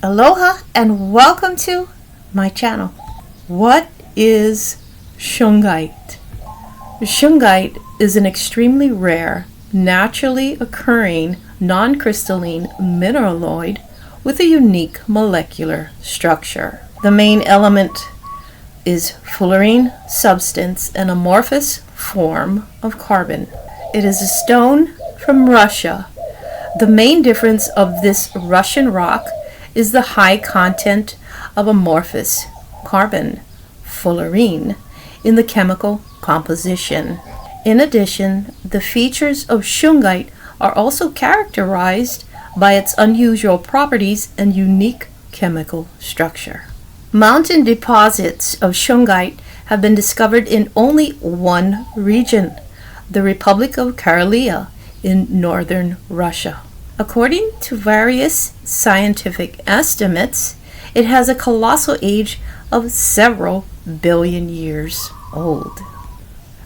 Aloha and welcome to my channel. What is Shungite? Shungite is an extremely rare, naturally occurring, non-crystalline mineraloid with a unique molecular structure. The main element is fullerene substance, an amorphous form of carbon. It is a stone from Russia. The main difference of this Russian rock is the high content of amorphous carbon, fullerene, in the chemical composition. In addition, the features of Shungite are also characterized by its unusual properties and unique chemical structure. Mountain deposits of Shungite have been discovered in only one region, the Republic of Karelia in northern Russia. According to various scientific estimates, it has a colossal age of several billion years old.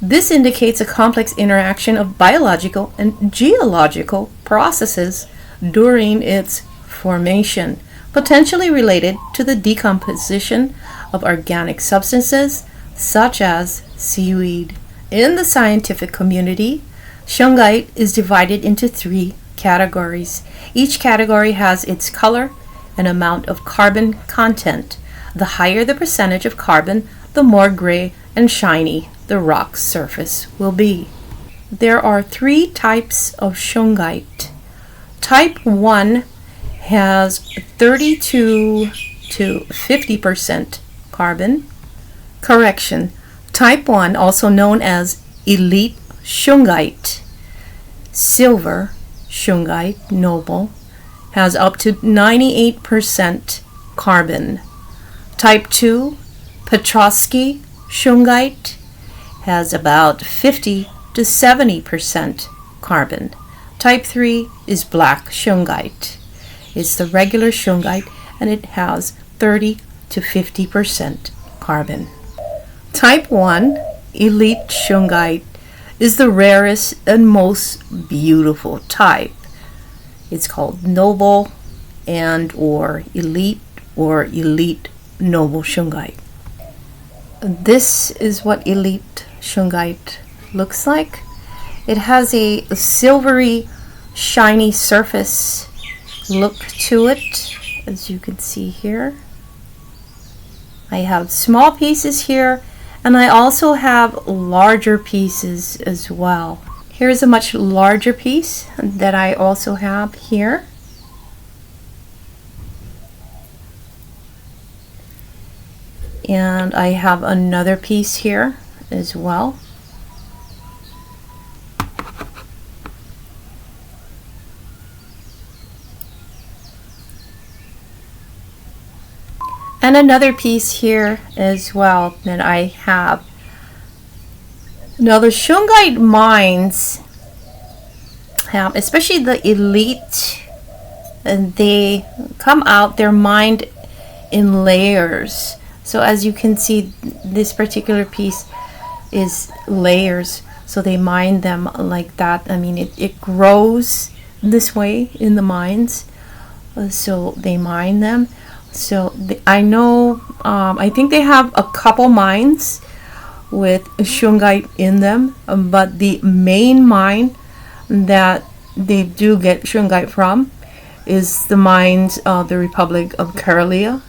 This indicates a complex interaction of biological and geological processes during its formation, potentially related to the decomposition of organic substances such as seaweed. In the scientific community, Shungite is divided into three categories. Each category has its color and amount of carbon content. The higher the percentage of carbon, the more gray and shiny the rock surface will be. There are three types of Shungite. Type 1 has 32 to 50% carbon. Correction. Type 1, also known as elite Shungite, silver Shungite, noble, has up to 98% carbon. Type 2, Petrovsky Shungite, has about 50 to 70% carbon. Type 3 is black Shungite. It's the regular Shungite and it has 30 to 50% carbon. Type 1, elite Shungite, is the rarest and most beautiful type. It's called noble and or elite noble Shungite. This is what elite Shungite looks like. It has a silvery, shiny surface look to it, as you can see here. I have small pieces here, and I also have larger pieces as well. Here's a much larger piece that I also have here. And I have another piece here as well. And another piece here as well that I have. Now the Shungite mines have, especially the elite, and they come out, they're mined in layers. So as you can see, this particular piece is layers. So they mine them like that. I mean, it grows this way in the mines. So they mine them. So I know, I think they have a couple mines with Shungite in them, but the main mine that they do get Shungite from is the mines of the Republic of Karelia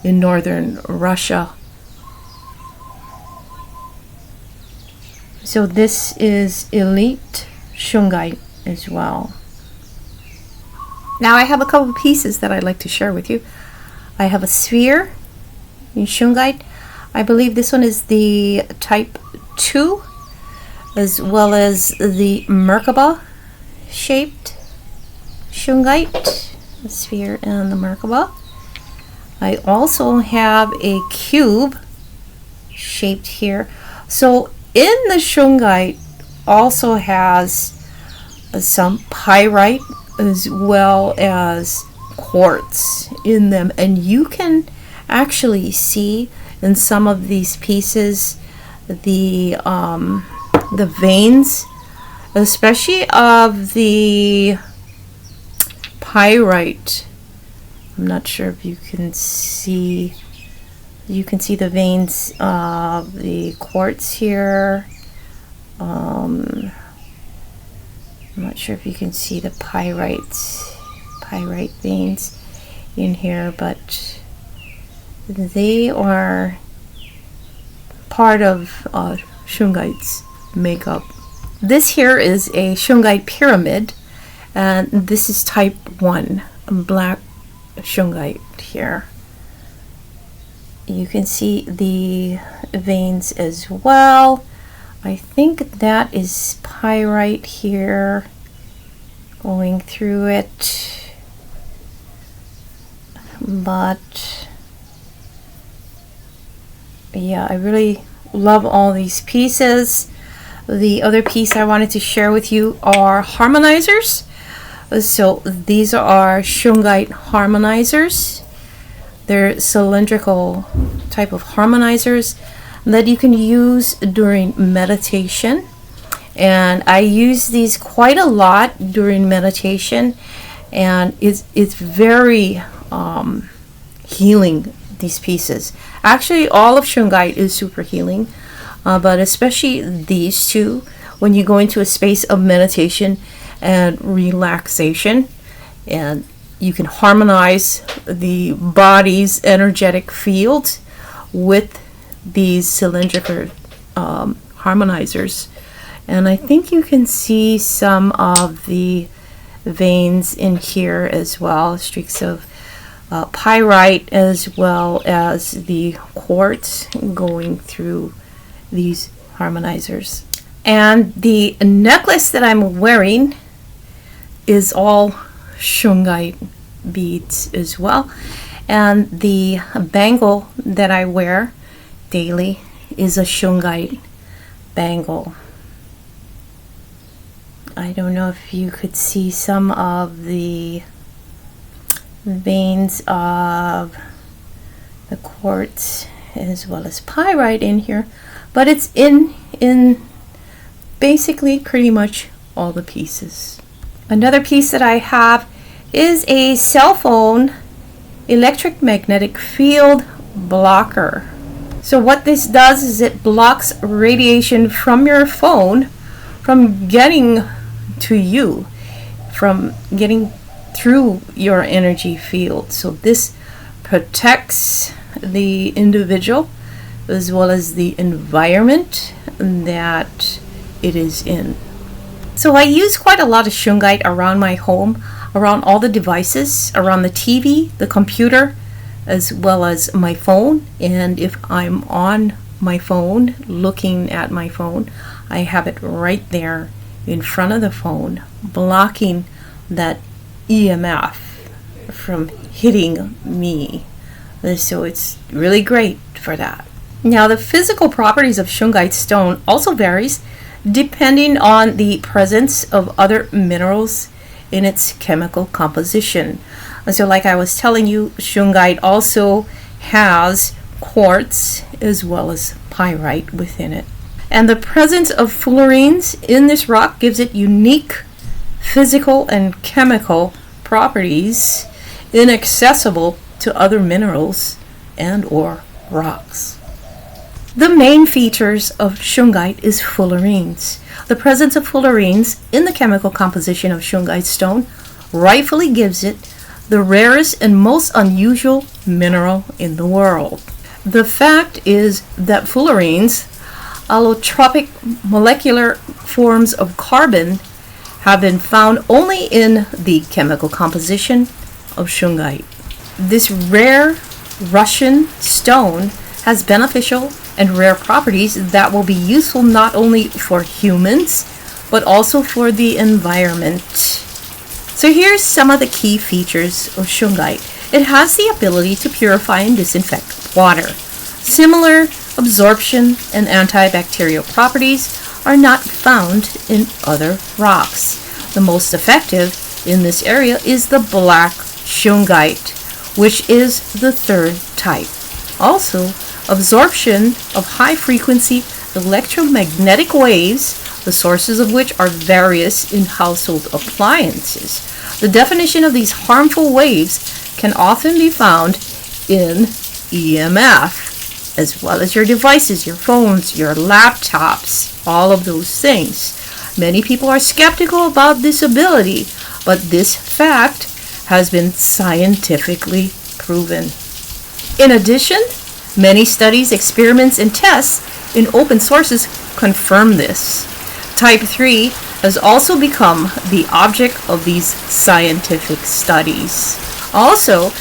in northern Russia. So this is elite Shungite as well. Now I have a couple pieces that I'd like to share with you. I have a sphere in Shungite. I believe this one is the type 2, as well as the Merkaba shaped Shungite, the sphere and the Merkaba. I also have a cube shaped here. So in the Shungite also has some pyrite as well as quartz in them, and you can actually see in some of these pieces the veins, especially of the pyrite. I'm not sure if you can see. You can see the veins of the quartz here. I'm not sure if you can see the pyrite veins in here, but they are part of Shungite's makeup. This here is a Shungite pyramid, and this is type 1 black Shungite here. You can see the veins as well. I think that is pyrite here going through it, but yeah, I really love all these pieces. The other piece I wanted to share with you are harmonizers. So these are Shungite harmonizers. They're cylindrical type of harmonizers that you can use during meditation, and I use these quite a lot during meditation, and it's very healing, these pieces. Actually, all of Shungite is super healing, but especially these two, when you go into a space of meditation and relaxation, and you can harmonize the body's energetic field with these cylindrical harmonizers. And I think you can see some of the veins in here as well, streaks of pyrite, as well as the quartz going through these harmonizers. And the necklace that I'm wearing is all Shungite beads as well, and the bangle that I wear daily is a Shungite bangle. I don't know if you could see some of the veins of the quartz as well as pyrite in here, but it's in basically pretty much all the pieces. Another piece that I have is a cell phone electromagnetic field blocker. So what this does is it blocks radiation from your phone from getting to you, from getting through your energy field. So this protects the individual as well as the environment that it is in. So I use quite a lot of Shungite around my home, around all the devices, around the TV, the computer, as well as my phone. And if I'm on my phone, looking at my phone, I have it right there in front of the phone, blocking that EMF from hitting me. So it's really great for that. Now, the physical properties of Shungite stone also varies depending on the presence of other minerals in its chemical composition. And so like I was telling you, Shungite also has quartz as well as pyrite within it. And the presence of fullerenes in this rock gives it unique physical and chemical properties inaccessible to other minerals and or rocks. The main features of Shungite is fullerenes. The presence of fullerenes in the chemical composition of Shungite stone rightfully gives it the rarest and most unusual mineral in the world. The fact is that fullerenes, allotropic molecular forms of carbon, have been found only in the chemical composition of Shungite. This rare Russian stone has beneficial and rare properties that will be useful not only for humans but also for the environment. So here's some of the key features of Shungite. It has the ability to purify and disinfect water. Similar absorption and antibacterial properties are not found in other rocks. The most effective in this area is the black Shungite, which is the third type. Also, absorption of high-frequency electromagnetic waves, the sources of which are various in household appliances. The definition of these harmful waves can often be found in EMF, as well as your devices, your phones, your laptops, all of those things. Many people are skeptical about this ability, but this fact has been scientifically proven. In addition, many studies, experiments, and tests in open sources confirm this. Type 3 has also become the object of these scientific studies. Also, it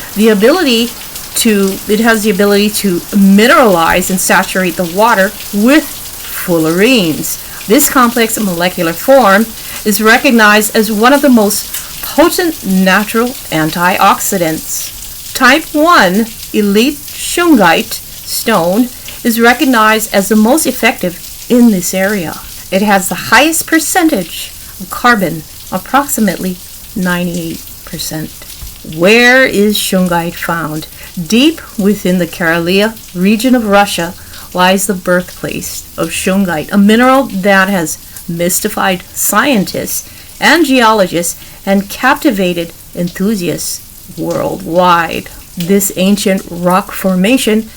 has the ability to mineralize and saturate the water with fullerenes. This complex molecular form is recognized as one of the most potent natural antioxidants. Type 1 elite Shungite stone is recognized as the most effective in this area. It has the highest percentage of carbon, approximately 98%. Where is Shungite found? Deep within the Karelia region of Russia lies the birthplace of Shungite, a mineral that has mystified scientists and geologists and captivated enthusiasts worldwide. This ancient rock formation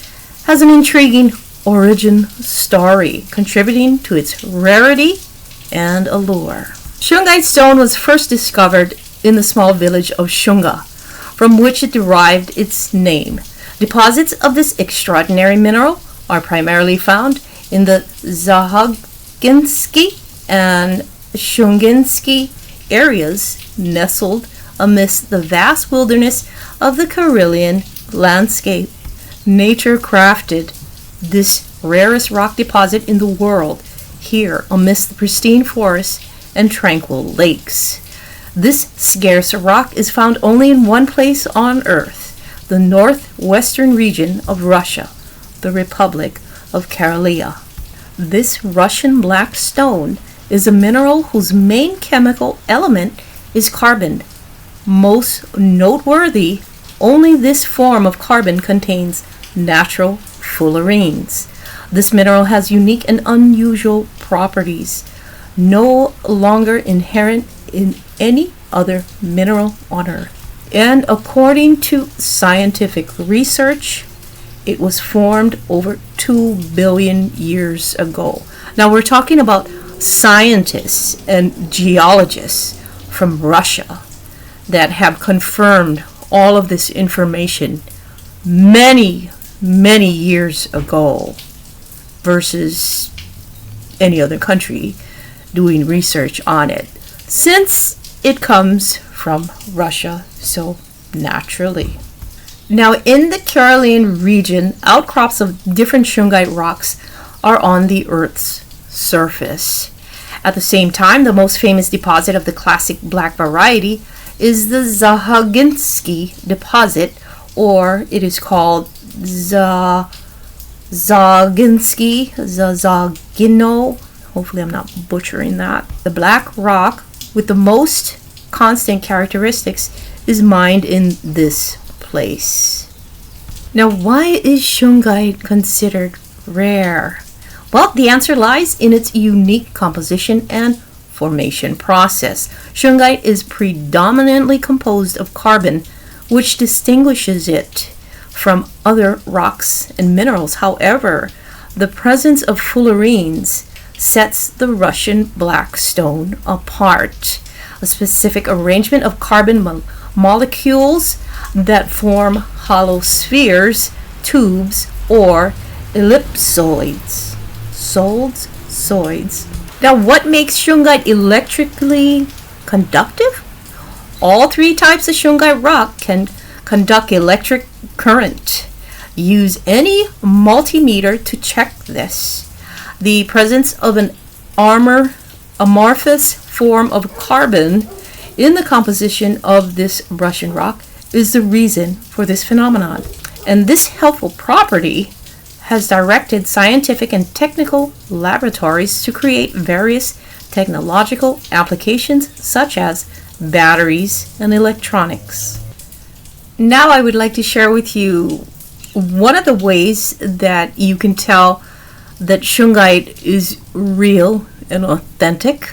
has an intriguing origin story, contributing to its rarity and allure. Shungite stone was first discovered in the small village of Shunga, from which it derived its name. Deposits of this extraordinary mineral are primarily found in the Zahaginsky and Shunginsky areas, nestled amidst the vast wilderness of the Karelian landscape. Nature crafted this rarest rock deposit in the world here amidst the pristine forests and tranquil lakes. This scarce rock is found only in one place on Earth, the northwestern region of Russia, the Republic of Karelia. This Russian black stone is a mineral whose main chemical element is carbon. Most noteworthy, only this form of carbon contains natural fullerenes. This mineral has unique and unusual properties, no longer inherent in any other mineral on Earth. And according to scientific research, it was formed over 2 billion years ago. Now we're talking about scientists and geologists from Russia that have confirmed all of this information many years ago versus any other country doing research on it, since it comes from Russia so naturally. Now, in the Karelian region, outcrops of different Shungite rocks are on the Earth's surface. At the same time, the most famous deposit of the classic black variety is the Zahaginsky deposit, or it is called Zagino. Hopefully I'm not butchering that. The black rock with the most constant characteristics is mined in this place. Now, why is Shungite considered rare? Well, the answer lies in its unique composition and formation process. Shungite is predominantly composed of carbon, which distinguishes it from other rocks and minerals. However, the presence of fullerenes sets the Russian black stone apart. A specific arrangement of carbon molecules that form hollow spheres, tubes, or ellipsoids. Now, what makes Shungite electrically conductive? All three types of Shungite rock can conduct electric current. Use any multimeter to check this. The presence of an amorphous form of carbon in the composition of this Russian rock is the reason for this phenomenon. And this helpful property has directed scientific and technical laboratories to create various technological applications such as batteries and electronics. Now I would like to share with you one of the ways that you can tell that Shungite is real and authentic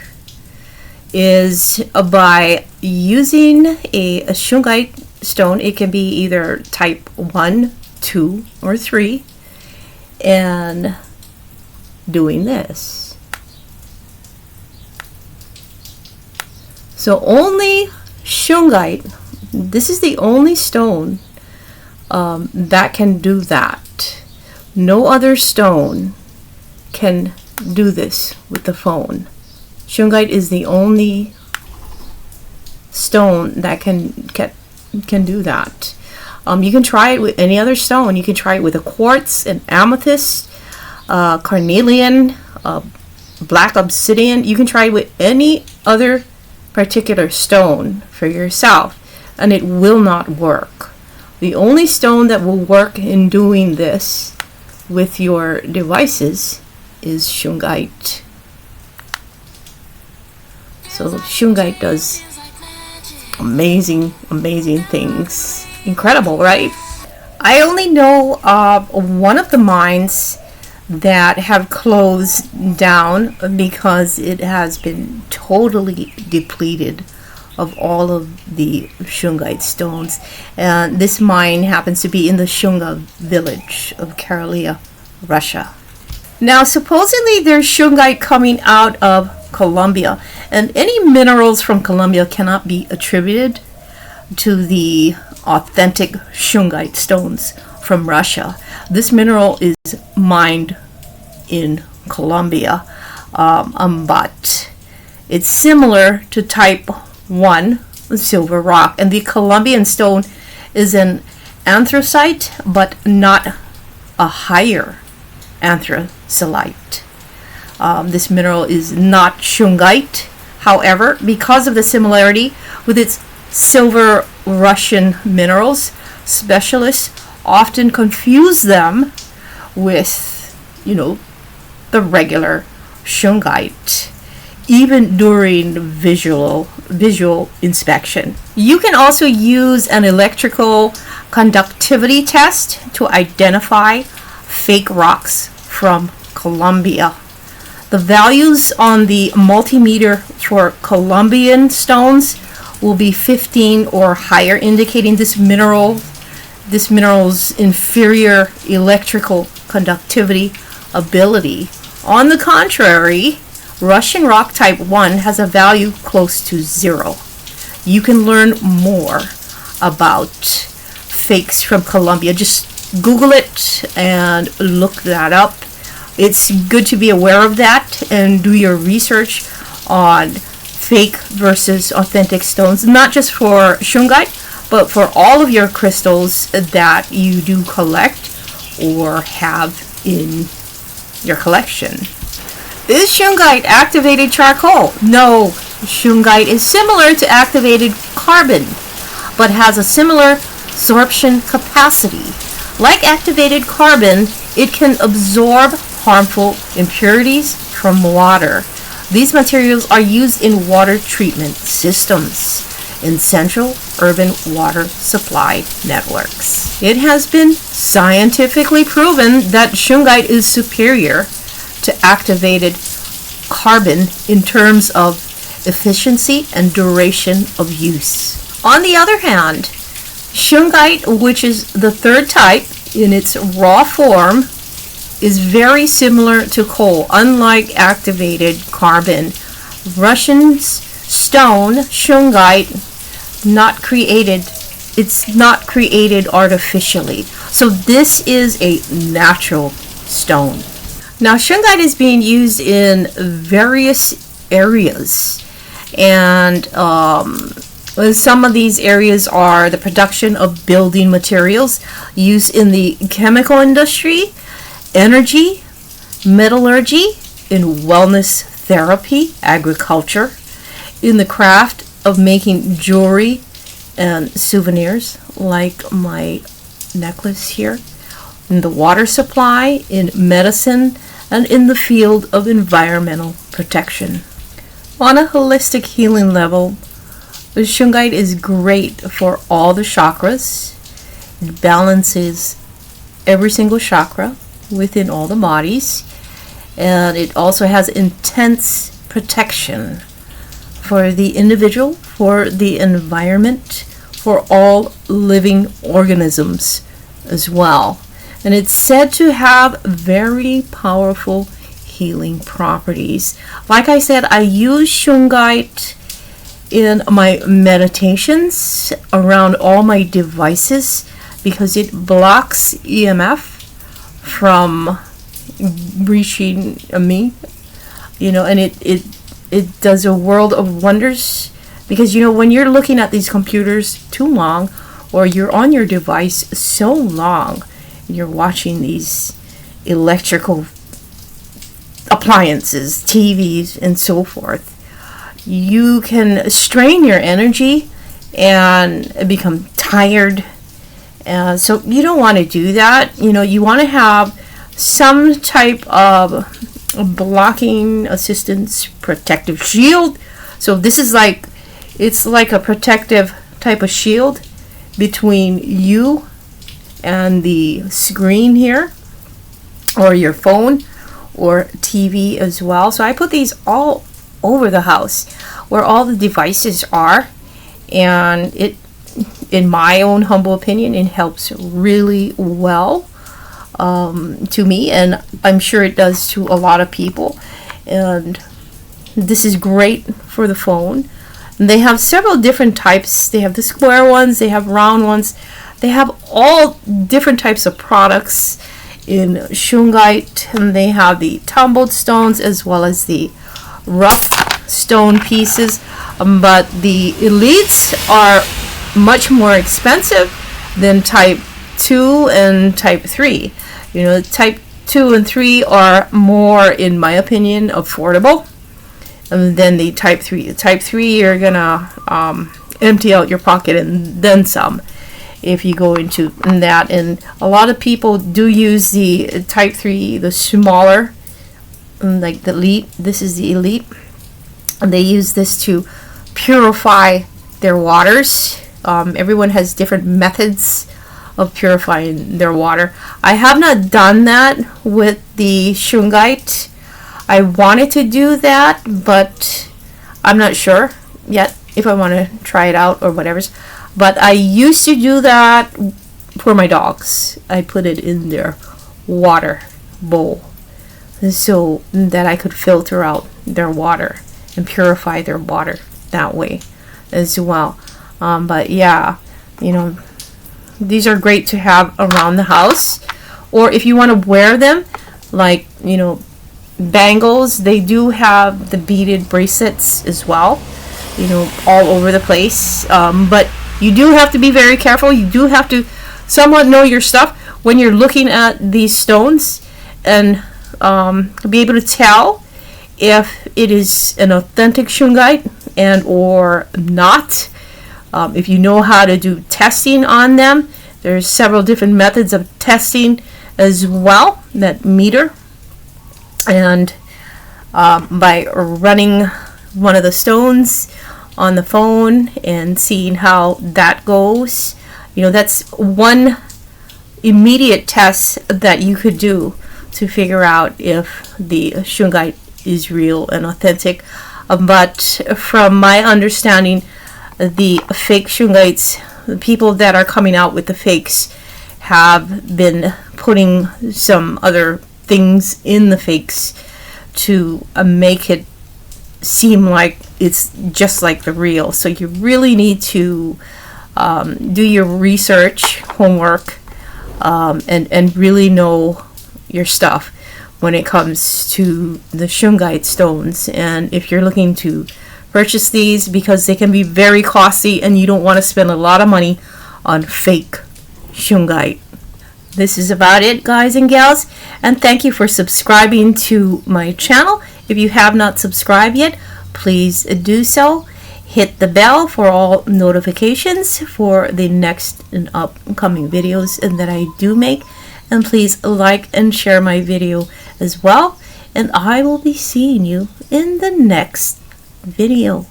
is by using a Shungite stone. It can be either type 1, 2, or 3. And doing this. So only Shungite, this is the only stone that can do that. No other stone can do this with the phone. Shungite is the only stone that can do that. You can try it with any other stone. You can try it with a quartz, an amethyst, carnelian, black obsidian. You can try it with any other particular stone for yourself, and it will not work. The only stone that will work in doing this with your devices is Shungite. So Shungite does amazing things. Incredible, right? I only know of one of the mines that have closed down because it has been totally depleted of all of the Shungite stones. And this mine happens to be in the Shunga village of Karelia, Russia. Now, supposedly there's Shungite coming out of Colombia, and any minerals from Colombia cannot be attributed to the authentic Shungite stones from Russia. This mineral is mined in Colombia, but it's similar to type 1 silver rock, and the Colombian stone is an anthracite, but not a higher anthracite. This mineral is not Shungite. However, because of the similarity with its silver Russian minerals, specialists often confuse them with, the regular Shungite, even during visual inspection. You can also use an electrical conductivity test to identify fake rocks from Colombia. The values on the multimeter for Colombian stones will be 15 or higher, indicating this mineral's inferior electrical conductivity ability. On the contrary, Russian rock type 1 has a value close to 0. You can learn more about fakes from Colombia. Just Google it and look that up. It's good to be aware of that and do your research on fake versus authentic stones, not just for Shungite, but for all of your crystals that you do collect or have in your collection. Is Shungite activated charcoal? No, Shungite is similar to activated carbon, but has a similar absorption capacity. Like activated carbon, it can absorb harmful impurities from water. These materials are used in water treatment systems in central urban water supply networks. It has been scientifically proven that Shungite is superior to activated carbon in terms of efficiency and duration of use. On the other hand, Shungite, which is the third type in its raw form, is very similar to coal. Unlike activated carbon, Russian stone Shungite it's not created artificially. So this is a natural stone. Now, Shungite is being used in various areas, and some of these areas are the production of building materials, use in the chemical industry, energy, metallurgy, in wellness therapy, agriculture, in the craft of making jewelry and souvenirs like my necklace here, in the water supply, in medicine, and in the field of environmental protection. On a holistic healing level, the Shungite is great for all the chakras. It balances every single chakra within all the bodies, and it also has intense protection for the individual, for the environment, for all living organisms as well. And it's said to have very powerful healing properties. Like I said, I use Shungite in my meditations around all my devices because it blocks EMF from reaching me, and it does a world of wonders. Because when you're looking at these computers too long, or you're on your device so long, and you're watching these electrical appliances, TVs, and so forth, you can strain your energy and become tired. So you don't want to do that. You want to have some type of blocking assistance protective shield. So this is it's like a protective type of shield between you and the screen here, or your phone or TV as well. So I put these all over the house where all the devices are, and it, in my own humble opinion, it helps really well to me, and I'm sure it does to a lot of people. And this is great for the phone. And they have several different types. They have the square ones, they have round ones, they have all different types of products in Shungite, and they have the tumbled stones as well as the rough stone pieces. But the elites are much more expensive than type 2 and type 3. Type 2 and 3 are more, in my opinion, affordable than the type 3. The type 3, you're gonna empty out your pocket and then some if you go into that. And a lot of people do use the type 3, the smaller, like the elite. This is the elite, and they use this to purify their waters. Everyone has different methods of purifying their water. I have not done that with the Shungite. I wanted to do that, but I'm not sure yet if I want to try it out or whatever. But I used to do that for my dogs. I put it in their water bowl so that I could filter out their water and purify their water that way as well. But yeah, these are great to have around the house, or if you want to wear them, like bangles. They do have the beaded bracelets as well, all over the place. But you do have to be very careful. You do have to somewhat know your stuff when you're looking at these stones, and be able to tell if it is an authentic Shungite and or not. If you know how to do testing on them, there's several different methods of testing as well that meter. And by running one of the stones on the phone and seeing how that goes, that's one immediate test that you could do to figure out if the Shungite is real and authentic. But from my understanding, the fake Shungites, the people that are coming out with the fakes, have been putting some other things in the fakes to make it seem like it's just like the real. So you really need to do your research, homework, and really know your stuff when it comes to the Shungite stones. And if you're looking to purchase these, because they can be very costly and you don't want to spend a lot of money on fake Shungite. This is about it, guys and gals, and thank you for subscribing to my channel. If you have not subscribed yet, please do so. Hit the bell for all notifications for the next and upcoming videos that I do make, and please like and share my video as well, and I will be seeing you in the next video.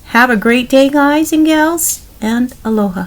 Have a great day, guys and gals, and aloha.